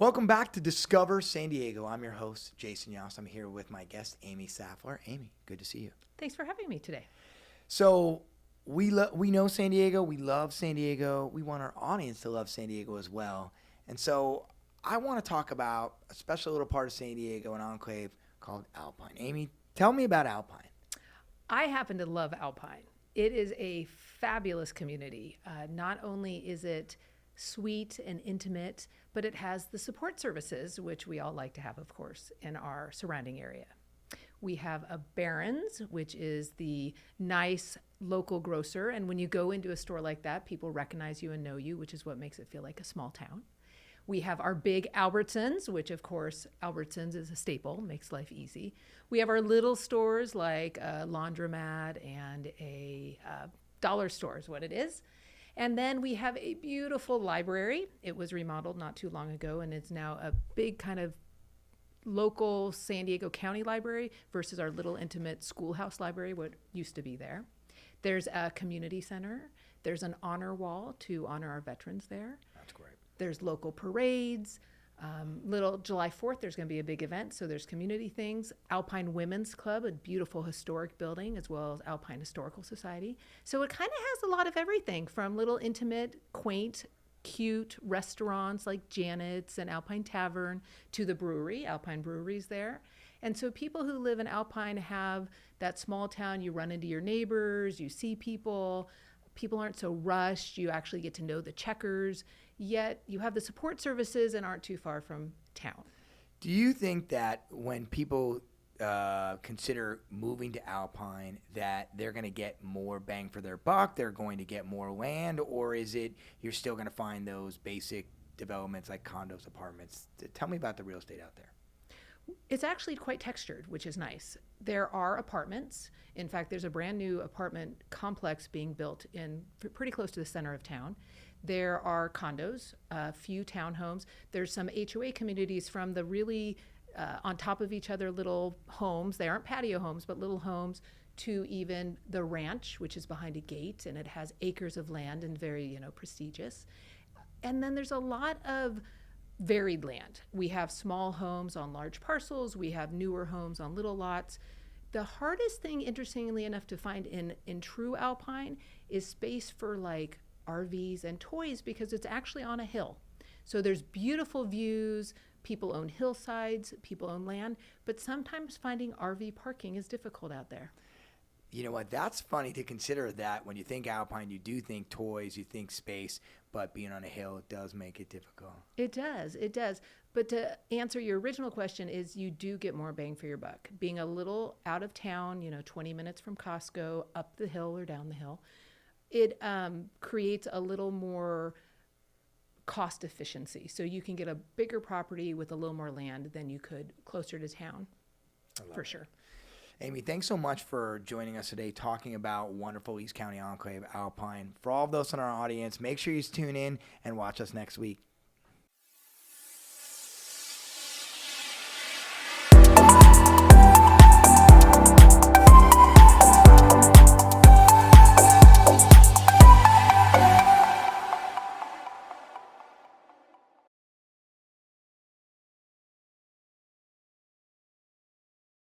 Welcome back to Discover San Diego. I'm your host, Jason Yost. I'm here with my guest, Amy Saflar. Amy, good to see you. Thanks for having me today. So we know San Diego. We love San Diego. We want our audience to love San Diego as well. And so I want to talk about a special little part of San Diego, an enclave called Alpine. Amy, tell me about Alpine. I happen to love Alpine. It is a fabulous community. Not only is it sweet and intimate, but it has the support services, which we all like to have, of course, in our surrounding area. We have a Barron's, which is the nice local grocer. And when you go into a store like that, people recognize you and know you, which is what makes it feel like a small town. We have our big Albertsons, which of course, Albertsons is a staple, makes life easy. We have our little stores like a laundromat and a dollar store is what it is. And then we have a beautiful library. It was remodeled not too long ago, and it's now a big kind of local San Diego County library versus our little intimate schoolhouse library, what used to be there. There's a community center. There's an honor wall to honor our veterans there. That's great. There's local parades. Little July 4th, there's going to be a big event, so there's community things. Alpine Women's Club, a beautiful historic building, as well as Alpine Historical Society. So it kind of has a lot of everything from little intimate, quaint, cute restaurants like Janet's and Alpine Tavern to the brewery. Alpine Brewery's there. And so people who live in Alpine have that small town. You run into your neighbors, you see people. People aren't so rushed. You actually get to know the checkers, yet you have the support services and aren't too far from town. Do you think that when people consider moving to Alpine that they're going to get more bang for their buck, they're going to get more land, or is it you're still going to find those basic developments like condos, apartments? Tell me about the real estate out there. It's actually quite textured, which is nice. There are apartments. In fact, there's a brand new apartment complex being built in pretty close to the center of town. There are condos, a few townhomes. There's some HOA communities from the really on top of each other little homes. They aren't patio homes, but little homes, to even the ranch, which is behind a gate, and it has acres of land and very, prestigious. And then there's a lot of varied land. We have small homes on large parcels. We have newer homes on little lots. The hardest thing, interestingly enough, to find in true Alpine is space for like RVs and toys, because it's actually on a hill. So there's beautiful views. People own hillsides. People own land. But sometimes finding RV parking is difficult out there. You know what? That's funny to consider that when you think Alpine, you do think toys, you think space, but being on a hill, it does make it difficult. It does. But to answer your original question is you do get more bang for your buck. Being a little out of town, 20 minutes from Costco, up the hill or down the hill, it creates a little more cost efficiency. So you can get a bigger property with a little more land than you could closer to town, for sure. Amy, thanks so much for joining us today talking about wonderful East County Enclave, Alpine. For all of those in our audience, make sure you tune in and watch us next week.